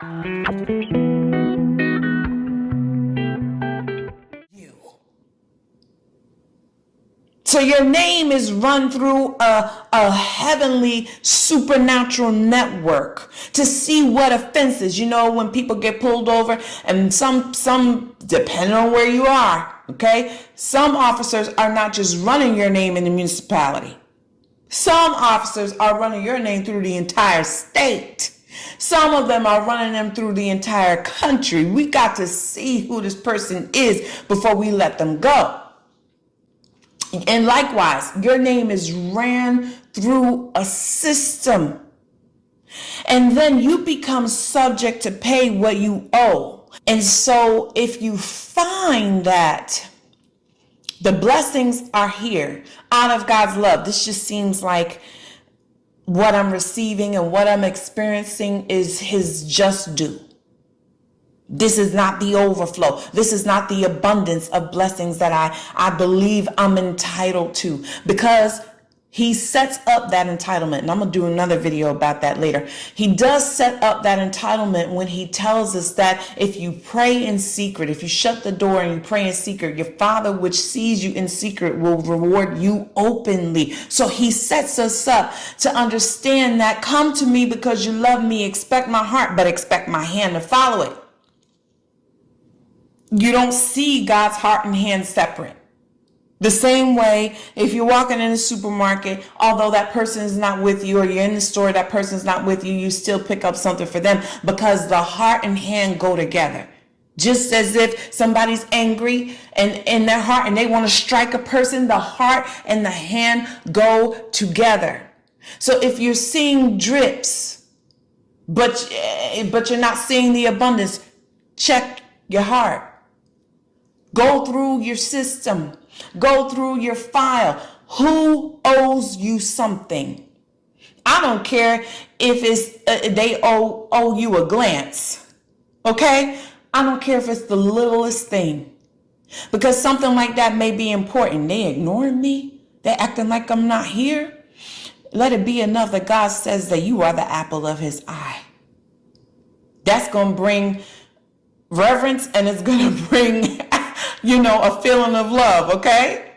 So your name is run through a heavenly supernatural network to see what offenses, when people get pulled over, and some depending on where you are, okay? Some officers are not just running your name in the municipality. Some officers are running your name through the entire state. Some of them are running them through the entire country. We got to see who this person is before we let them go. And likewise, your name is ran through a system. And then you become subject to pay what you owe. And so if you find that the blessings are here out of God's love, this just seems like what I'm receiving and what I'm experiencing is his just due. This is not the overflow. This is not the abundance of blessings that I believe I'm entitled to, because he sets up that entitlement. And I'm going to do another video about that later. He does set up that entitlement when he tells us that if you pray in secret, if you shut the door and you pray in secret, your Father which sees you in secret will reward you openly. So he sets us up to understand that come to me because you love me, expect my heart, but expect my hand to follow it. You don't see God's heart and hand separate. The same way, if you're walking in a supermarket, although that person is not with you, or you're in the store, that person's not with you, you still pick up something for them because the heart and hand go together. Just as if somebody's angry and in their heart and they want to strike a person, the heart and the hand go together. So if you're seeing drips, but you're not seeing the abundance, check your heart. Go through your system. Go through your file. Who owes you something? I don't care if it's they owe you a glance. Okay? I don't care if it's the littlest thing. Because something like that may be important. They ignoring me. They acting like I'm not here. Let it be enough that God says that you are the apple of his eye. That's going to bring reverence, and it's going to bring a feeling of love, okay?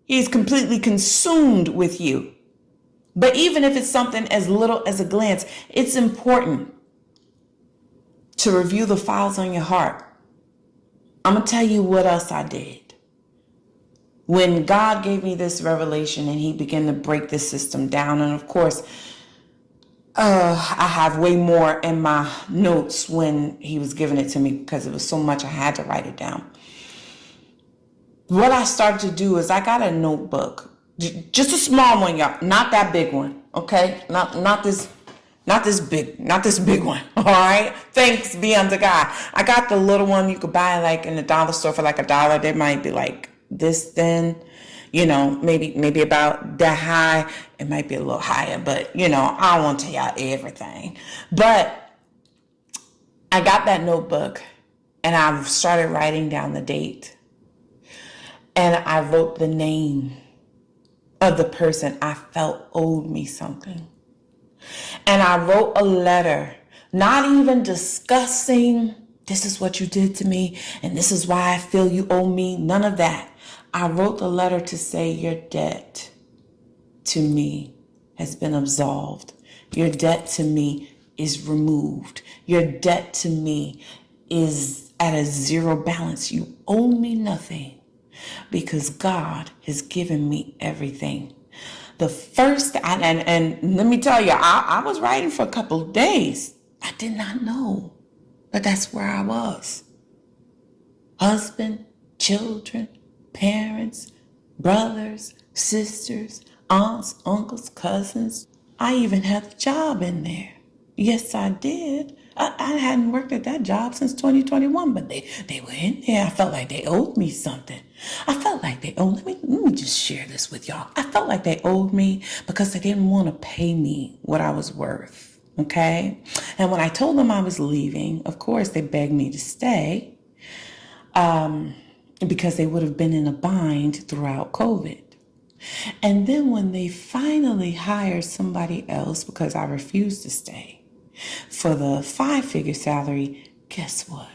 He's completely consumed with you. But even if it's something as little as a glance, it's important to review the files on your heart. I'm going to tell you what else I did. When God gave me this revelation and he began to break this system down, and of course, I have way more in my notes when he was giving it to me because it was so much I had to write it down. What I started to do is I got a notebook, just a small one, y'all, not that big one, okay? Not this big one, all right? Thanks be unto God. I got the little one you could buy like in the dollar store for like $1. They might be like this thin, maybe about that high. It might be a little higher, but I don't want to tell y'all everything. But I got that notebook and I started writing down the date. And I wrote the name of the person I felt owed me something. And I wrote a letter, not even discussing, this is what you did to me, and this is why I feel you owe me. None of that. I wrote the letter to say your debt to me has been absolved. Your debt to me is removed. Your debt to me is at a zero balance. You owe me nothing. Because God has given me everything. The first, and let me tell you, I was writing for a couple of days. I did not know, but that's where I was. Husband, children, parents, brothers, sisters, aunts, uncles, cousins. I even had a job in there. Yes, I did. I hadn't worked at that job since 2021, but they were in there. I felt like they owed me something. I felt like they owed me. Let me just share this with y'all. I felt like they owed me because they didn't want to pay me what I was worth. Okay? And when I told them I was leaving, of course, they begged me to stay because they would have been in a bind throughout COVID. And then when they finally hired somebody else because I refused to stay, For the 5-figure salary, guess what?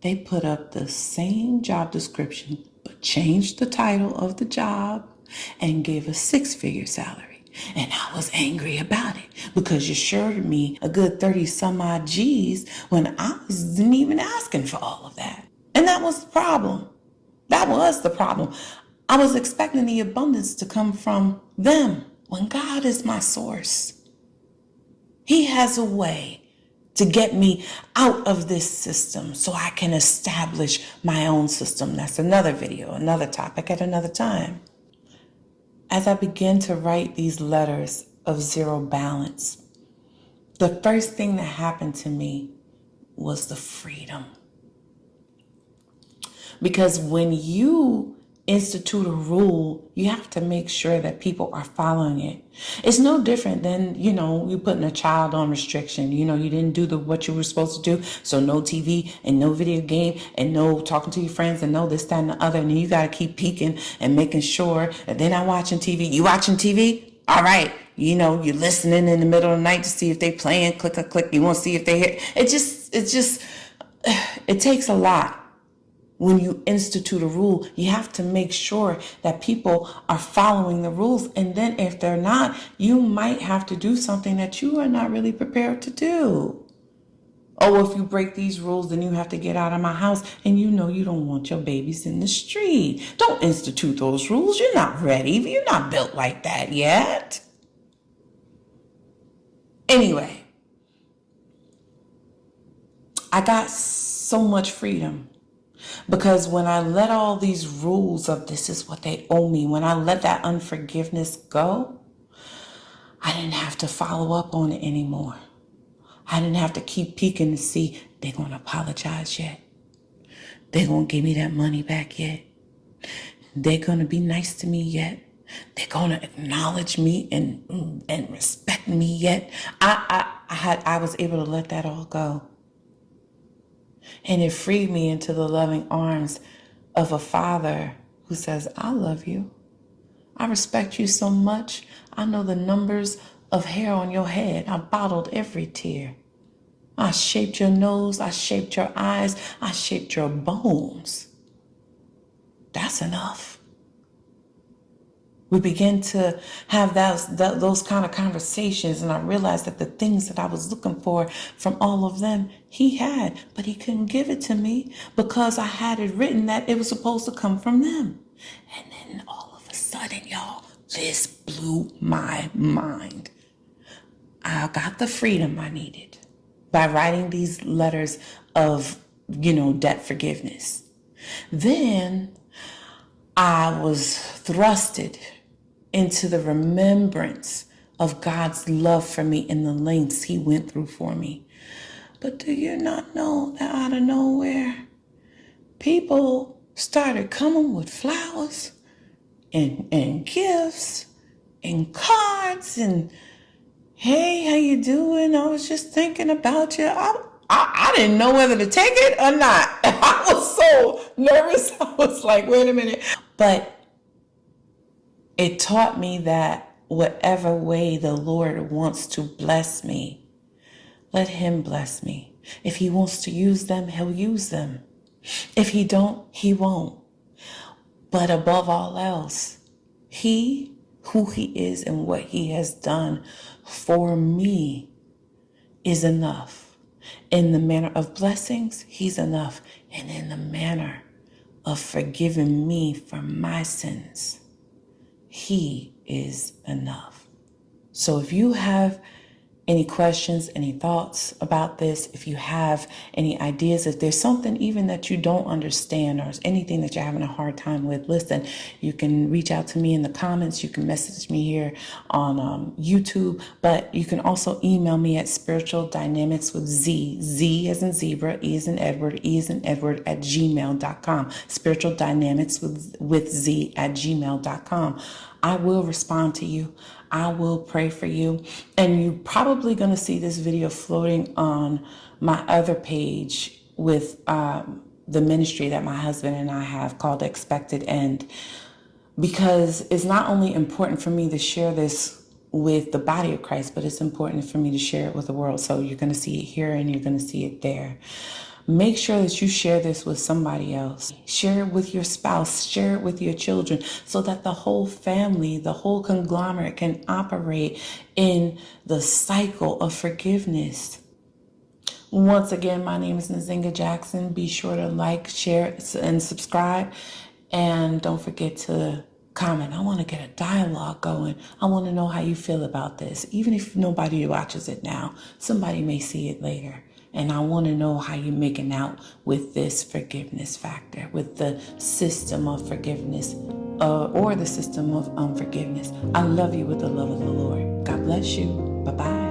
They put up the same job description, but changed the title of the job and gave a 6-figure salary. And I was angry about it because you assured me a good 30 some odd G's when I wasn't even asking for all of that. And that was the problem. That was the problem. I was expecting the abundance to come from them when God is my source. He has a way to get me out of this system so I can establish my own system. That's another video, another topic at another time. As I began to write these letters of zero balance, the first thing that happened to me was the freedom. Because when you institute a rule, you have to make sure that people are following it. It's no different than, you putting a child on restriction. You didn't do what you were supposed to do. So no TV and no video game and no talking to your friends and no this, that, and the other. And then you got to keep peeking and making sure that they're not watching TV. You watching TV? All right. You're listening in the middle of the night to see if they playing, click, click, click. You want to see if they hear. It takes a lot. When you institute a rule, you have to make sure that people are following the rules. And then if they're not, you might have to do something that you are not really prepared to do. Oh, if you break these rules, then you have to get out of my house. And you don't want your babies in the street. Don't institute those rules. You're not ready. You're not built like that yet. Anyway, I got so much freedom. Because when I let all these rules of this is what they owe me, when I let that unforgiveness go, I didn't have to follow up on it anymore. I didn't have to keep peeking to see they're going to apologize yet. They're going to give me that money back yet. They're going to be nice to me yet. They're going to acknowledge me and respect me yet. I was able to let that all go. And it freed me into the loving arms of a father who says, I love you. I respect you so much. I know the numbers of hair on your head. I bottled every tear. I shaped your nose. I shaped your eyes. I shaped your bones. That's enough. We began to have those kind of conversations, and I realized that the things that I was looking for from all of them, he had, but he couldn't give it to me because I had it written that it was supposed to come from them. And then all of a sudden, y'all, this blew my mind. I got the freedom I needed by writing these letters of, debt forgiveness. Then I was thrusted into the remembrance of God's love for me and the lengths he went through for me. But do you not know that out of nowhere, people started coming with flowers and gifts and cards and, hey, how you doing? I was just thinking about you. I didn't know whether to take it or not. I was so nervous. I was like, wait a minute. But it taught me that whatever way the Lord wants to bless me, let him bless me. If he wants to use them, he'll use them. If he don't, he won't. But above all else, who he is and what he has done for me is enough. In the manner of blessings, he's enough. And in the manner of forgiving me for my sins, he is enough. So if you have any questions, any thoughts about this, if you have any ideas, if there's something even that you don't understand or anything that you're having a hard time with, listen, you can reach out to me in the comments. You can message me here on YouTube, but you can also email me at spiritual dynamics with Z as in zebra, E as in Edward, E as in Edward at gmail.com. Spiritual dynamics with Z at gmail.com. I will respond to you. I will pray for you. And you're probably going to see this video floating on my other page with the ministry that my husband and I have called Expected End. Because it's not only important for me to share this with the body of Christ, but it's important for me to share it with the world. So you're going to see it here and you're going to see it there. Make sure that you share this with somebody else. Share it with your spouse, share it with your children, so that the whole family, the whole conglomerate can operate in the cycle of forgiveness. Once again, my name is Nzinga Jackson. Be sure to like, share, and subscribe. And don't forget to comment. I want to get a dialogue going. I want to know how you feel about this. Even if nobody watches it now, somebody may see it later. And I want to know how you're making out with this forgiveness factor, with the system of forgiveness, or the system of unforgiveness. I love you with the love of the Lord. God bless you. Bye-bye.